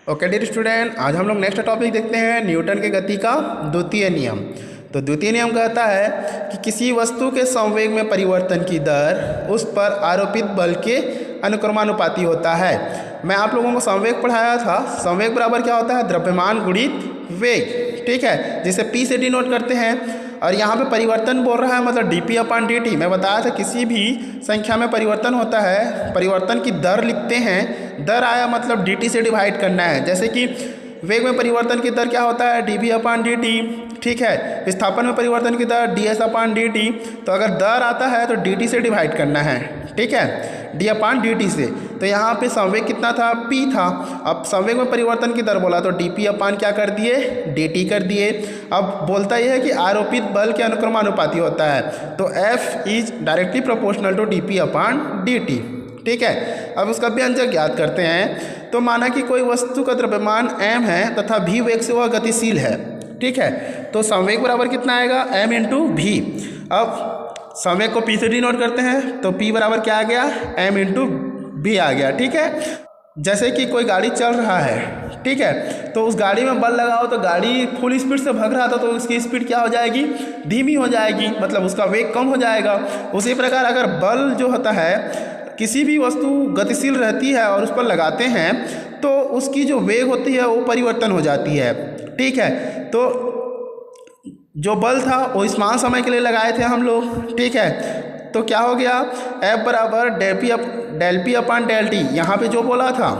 Okay dear student, आज हम लोग नेक्स्ट टॉपिक देखते हैं न्यूटन के गति का द्वितीय नियम। तो द्वितीय नियम कहता है कि किसी वस्तु के संवेग में परिवर्तन की दर उस पर आरोपित बल के अनुक्रमानुपाती होता है। मैं आप लोगों को संवेग पढ़ाया था। संवेग बराबर क्या होता है? द्रव्यमान गुणित वेग, ठीक है, जिसे P से डिनोट करते हैं। और यहाँ पे परिवर्तन बोल रहा है मतलब dp/dt। मैं बताया था किसी भी संख्या में परिवर्तन होता है, परिवर्तन की दर लिखते हैं। दर आया मतलब dt से डिवाइड करना है। जैसे कि वेग में परिवर्तन की दर क्या होता है? dv/dt, ठीक है। विस्थापन में परिवर्तन की दर ds/dt। तो अगर दर आता है तो dt से डिवाइड करना है, ठीक है, d/dt से। तो यहाँ पे संवेग कितना था? p था। अब संवेग में परिवर्तन की दर बोला तो dp/ क्या कर दिए? dt कर दिए। अब बोलता यह है कि आरोपित बल के अनुक्रमानुपाती होता है, तो F is directly proportional to dp/dt, ठीक है। अब उसका व्यंजक ज्ञात करते हैं। तो माना कि कोई वस्तु का द्रव्यमान m है तथा v वेग से वह गतिशील है, ठीक है। तो संवेग बराबर कितना आएगा? m × v। अब संवेग को P से डिनोट करते हैं तो P बराबर क्या आ गया? m × v आ गया, ठीक है। जैसे कि कोई गाड़ी चल रहा है, ठीक है, तो उस गाड़ी में बल लगाओ तो गाड़ी फुल स्पीड से भाग रहा था तो उसकी स्पीड क्या हो जाएगी? धीमी हो जाएगी, मतलब उसका वेग कम हो जाएगा। उसी प्रकार अगर बल जो होता है, किसी भी वस्तु गतिशील रहती है और उस पर लगाते हैं तो उसकी जो वेग होती है वो परिवर्तन हो जाती है, ठीक है। तो जो बल था वो समान समय के लिए लगाए थे हम लोग, ठीक है। तो क्या हो गया? F बराबर del P/del T, यहाँ पे जो बोला था,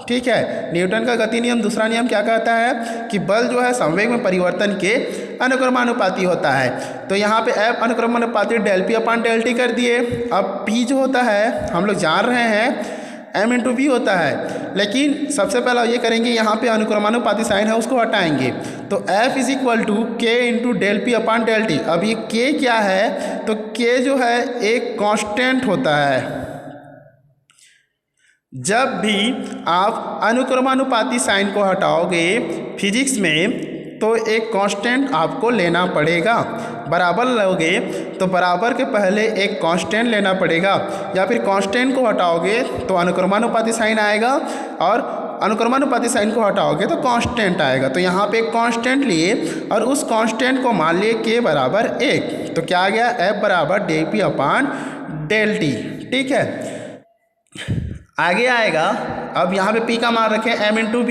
ठीक है। न्यूटन का गति नियम दूसरा नियम क्या कहता है कि बल जो है संवेग में परिवर्तन के अनुक्रमानुपाती होता है। तो यहाँ पे F अनुक्रमानुपाती del P/del T कर दिए। अब P जो होता है हम लोग जान रहे हैं m × v होता है, लेकिन सबसे पहला ये करेंगे, यहाँ पे अनुक्रमानुपाती साइन है उसको हटाएंगे। तो F is equal to k × del P/del T। अब ये k क्या है? तो k जो है एक कांस्टेंट होता है। जब भी आप अनुक्रमानुपाती साइन को हटाओगे फिजिक्स में तो एक कांस्टेंट आपको लेना पड़ेगा। बराबर लोगे तो बराबर के पहले एक कांस्टेंट लेना पड़ेगा, या फिर कांस्टेंट को हटाओगे तो अनुक्रमानुपाती साइन आएगा और अनुक्रमानुपाती साइन को हटाओगे तो कांस्टेंट आएगा। तो यहाँ पे एक कांस्टेंट लिए और उस कांस्टेंट को मान लिए k बराबर 1। तो क्या आ गया? F बराबर dp/del T, ठीक है। आगे आएगा, अब यहाँ पे P का मान रखें m × v।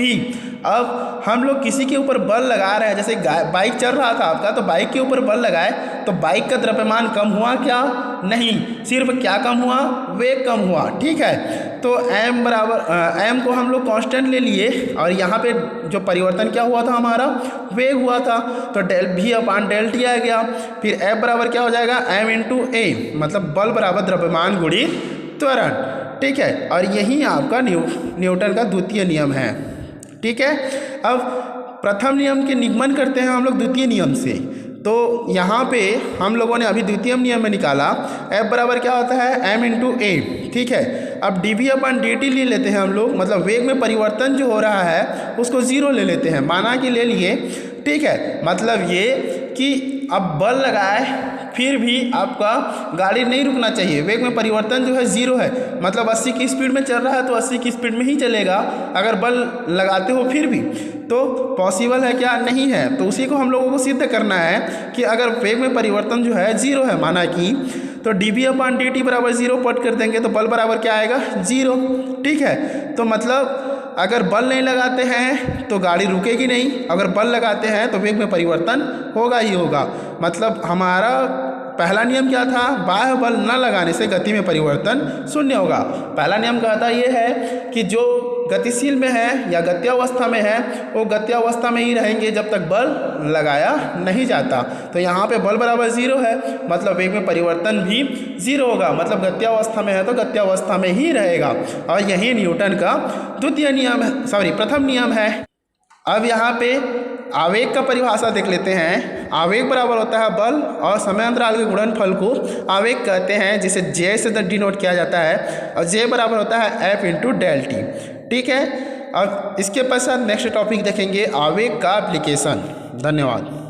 अब हम लोग किसी के ऊपर बल लगा रहे हैं, जैसे बाइक चल रहा था आपका, तो बाइक के ऊपर बल लगाए तो बाइक का द्रव्यमान कम हुआ क्या? नहीं, सिर्फ क्या कम हुआ? वेग कम हुआ, ठीक है। तो m बराबर m को हम लोग कांस्टेंट ले लिए और यहाँ पे जो परिवर्तन क्या हुआ था? हमारा वेग हुआ था, तो del v/del T आ गया। फिर F बराबर क्या हो जाएगा? m × a, मतलब बल बराबर द्रव्यमान गुणित त्वरण, ठीक है। और यही आपका न्यूटन का द्वितीय नियम है, ठीक है। अब प्रथम नियम के निगमन करते हैं हम लोग द्वितीय नियम से। तो यहाँ पे हम लोगों ने अभी द्वितीय नियम में निकाला F बराबर क्या होता है? m × a, ठीक है। अब dv/dt ले लेते हैं हम लोग, मतलब वेग में परिवर्तन जो हो रहा है उसको 0 ले लेते हैं, माना कि ले लिए, ठीक है। मतलब ये कि अब बल लगाए फिर भी आपका गाड़ी नहीं रुकना चाहिए। वेग में परिवर्तन जो है 0 है, मतलब 80 की स्पीड में चल रहा है तो 80 की स्पीड में ही चलेगा। अगर बल लगाते हो फिर भी तो पॉसिबल है क्या? नहीं है। तो उसी को हम लोगों को सिद्ध करना है कि अगर वेग में परिवर्तन जो है 0 है, माना कि, तो dv/dt बराबर 0 पट कर देंगे तो बल बराबर क्या आएगा? 0, ठीक है। तो मतलब अगर बल नहीं लगाते हैं तो गाड़ी रुकेगी नहीं, अगर बल लगाते हैं तो वेग में परिवर्तन होगा ही होगा। मतलब हमारा पहला नियम क्या था? बाह्य बल न लगाने से गति में परिवर्तन शून्य होगा। पहला नियम कहता ये है कि जो गतिशील में है या गत्यावस्था में है वो गत्यावस्था में ही रहेंगे जब तक बल लगाया नहीं जाता। तो यहाँ पे बल बराबर 0 है, मतलब वेग में परिवर्तन भी 0 होगा, मतलब गत्यावस्था में है तो गत्यावस्था में ही रहेगा। और यही न्यूटन का द्वितीय नियम है, प्रथम नियम है। अब यहाँ पे आवेग का परिभाषा देख लेते हैं। आवेग बराबर होता है बल और समय अंतराल के गुणनफल को आवेग कहते हैं, जिसे J से डिनोट किया जाता है, और J बराबर होता है F × del T, ठीक है। अब इसके पश्चात नेक्स्ट टॉपिक देखेंगे आवेग का एप्लीकेशन। धन्यवाद।